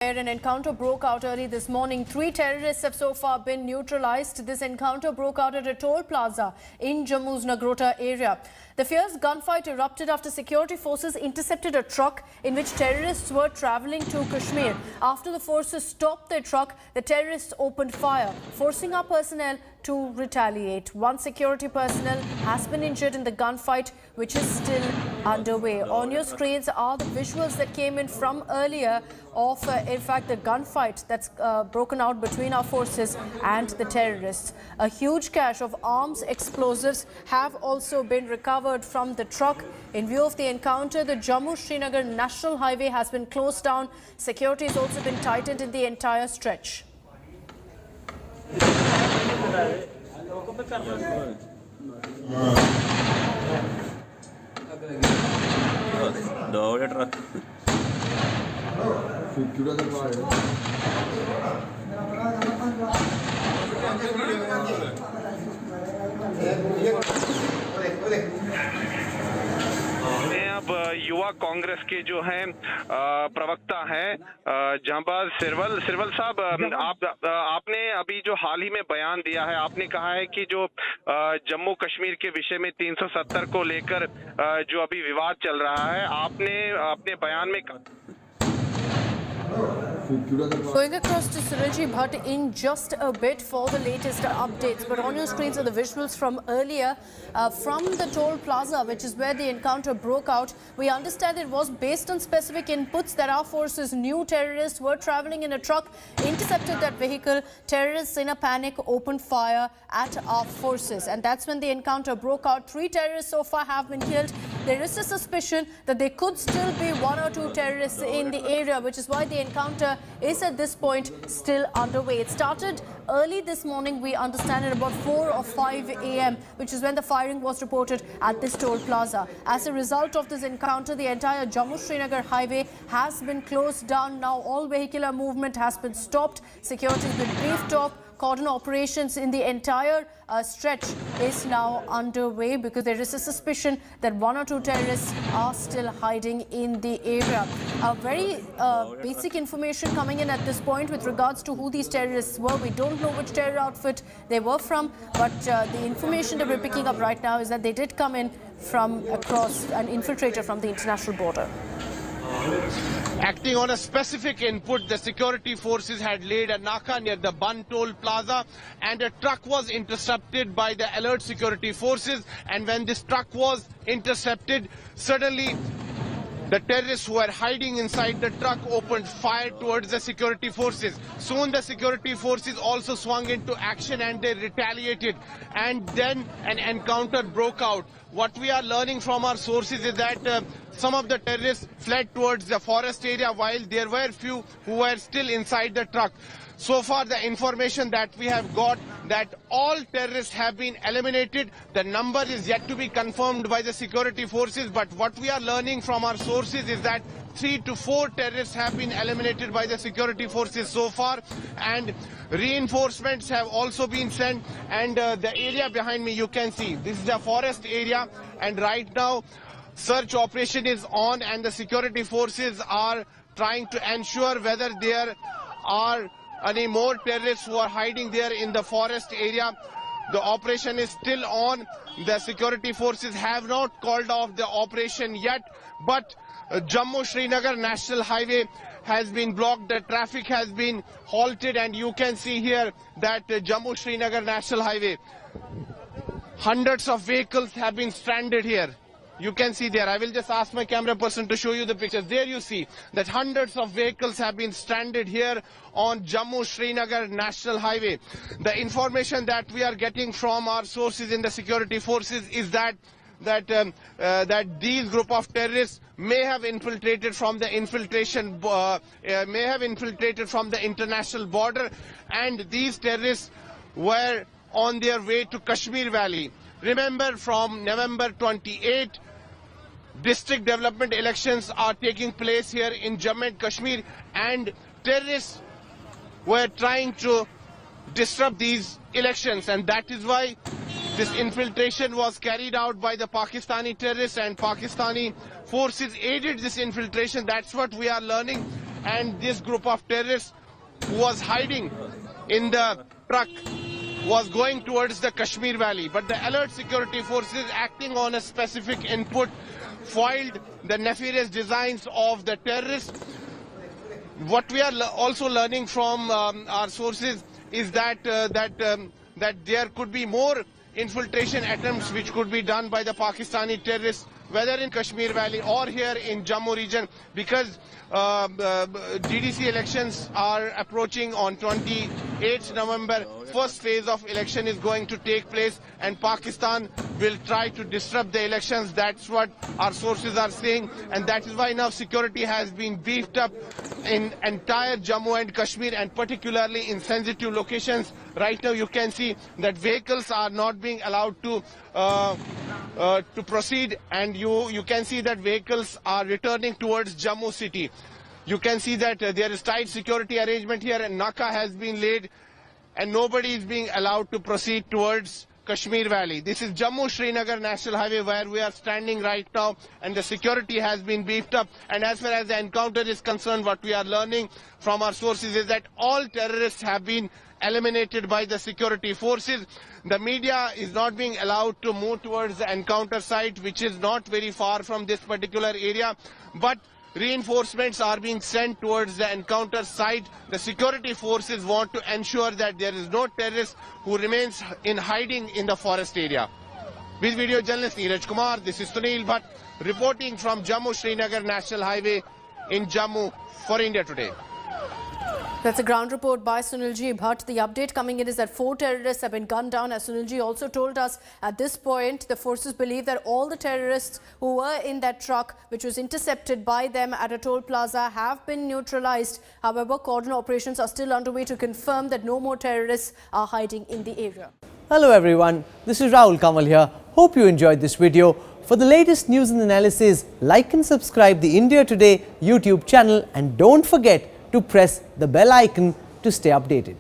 An encounter broke out early this morning. 3 terrorists have so far been neutralized. This encounter broke out at a toll plaza in Jammu's Nagrota area. The fierce gunfight erupted after security forces intercepted a truck in which terrorists were travelling to Kashmir. After the forces stopped their truck, the terrorists opened fire, forcing our personnel to retaliate. One security personnel has been injured in the gunfight, which is still underway. On your screens are the visuals that came in from earlier of, in fact, the gunfight that's broken out between our forces and the terrorists. A huge cache of arms, explosives have also been recovered from the truck. In view of the encounter, the Jammu-Srinagar National Highway has been closed down. Security has also been tightened in the entire stretch. अब युवा कांग्रेस के जो हैं प्रवक्ता हैं जहांबाज सिरवल साहब, आपने अभी जो हाल ही में बयान दिया है, आपने कहा है कि जो जम्मू कश्मीर के विषय में 370 को लेकर जो अभी विवाद चल रहा है, आपने अपने बयान में Going across to Surajit Bhatt in just a bit for the latest updates. But on your screens are the visuals from earlier from the toll plaza, which is where the encounter broke out. We understand it was based on specific inputs that our forces knew terrorists were travelling in a truck, intercepted that vehicle. Terrorists in a panic opened fire at our forces, and that's when the encounter broke out. 3 terrorists so far have been killed. There is a suspicion that there could still be 1 or 2 terrorists in the area, which is why the encounter is at this point still underway. It started early this morning, we understand, at about 4 or 5 a.m., which is when the firing was reported at this toll plaza. As a result of this encounter, the entire Jammu-Srinagar highway has been closed down. Now all vehicular movement has been stopped. Security has been briefed off. Cordon operations in the entire stretch is now underway because there is a suspicion that 1 or 2 terrorists are still hiding in the area. Very basic information coming in at this point with regards to who these terrorists were. We don't know which terror outfit they were from, but the information that we're picking up right now is that they did come in from across, an infiltrator from the international border. Acting on a specific input, the security forces had laid a naka near the Ban Toll Plaza, and a truck was intercepted by the alert security forces. And when this truck was intercepted, suddenly the terrorists who were hiding inside the truck opened fire towards the security forces. Soon the security forces also swung into action and they retaliated, and then an encounter broke out. What we are learning from our sources is that some of the terrorists fled towards the forest area, while there were few who were still inside the truck. So far, the information that we have got, that all terrorists have been eliminated. The number is yet to be confirmed by the security forces, but what we are learning from our sources is that 3 to 4 terrorists have been eliminated by the security forces so far, and reinforcements have also been sent. And the area behind me, you can see, this is the forest area, and right now search operation is on, and the security forces are trying to ensure whether there are any more terrorists who are hiding there in the forest area. The operation is still on. The security forces have not called off the operation yet, but Jammu-Srinagar National Highway has been blocked. The traffic has been halted, and you can see here that Jammu-Srinagar National Highway, hundreds of vehicles have been stranded here. You can see there. I will just ask my camera person to show you the pictures. There you see that hundreds of vehicles have been stranded here on Jammu-Srinagar National Highway. The information that we are getting from our sources in the security forces is that these group of terrorists may have infiltrated from the international border, and these terrorists were on their way to Kashmir Valley. Remember, from November 28, district development elections are taking place here in Jammu and Kashmir, and terrorists were trying to disrupt these elections, and that is why this infiltration was carried out by the Pakistani terrorists, and Pakistani forces aided this infiltration. That's what we are learning. and this group of terrorists who was hiding in the truck was going towards the Kashmir Valley. But the alert security forces, acting on a specific input, foiled the nefarious designs of the terrorists. What we are also learning from our sources is that there could be more infiltration attempts which could be done by the Pakistani terrorists, whether in Kashmir Valley or here in Jammu region, because GDC elections are approaching on 28th November. First phase of election is going to take place and Pakistan will try to disrupt the elections. That's what our sources are saying, and that is why now security has been beefed up in entire Jammu and Kashmir, and particularly in sensitive locations. Right now you can see that vehicles are not being allowed to proceed, and you can see that vehicles are returning towards Jammu city. You can see that there is tight security arrangement here, and Naka has been laid and nobody is being allowed to proceed towards Kashmir Valley. This is Jammu-Srinagar National Highway where we are standing right now, and the security has been beefed up. And as far as the encounter is concerned, what we are learning from our sources is that all terrorists have been eliminated by the security forces. The media is not being allowed to move towards the encounter site, which is not very far from this particular area, but reinforcements are being sent towards the encounter site. The security forces want to ensure that there is no terrorist who remains in hiding in the forest area. With video journalist Neeraj Kumar, this is Sunil Bhatt reporting from Jammu-Srinagar National Highway in Jammu for India Today. That's a ground report by Sunilji Bhatt. The update coming in is that 4 terrorists have been gunned down. As Sunilji also told us, at this point, the forces believe that all the terrorists who were in that truck, which was intercepted by them at a toll plaza, have been neutralized. However, cordon operations are still underway to confirm that no more terrorists are hiding in the area. Hello everyone, this is Rahul Kamal here. Hope you enjoyed this video. For the latest news and analysis, like and subscribe the India Today YouTube channel, and don't forget to press the bell icon to stay updated.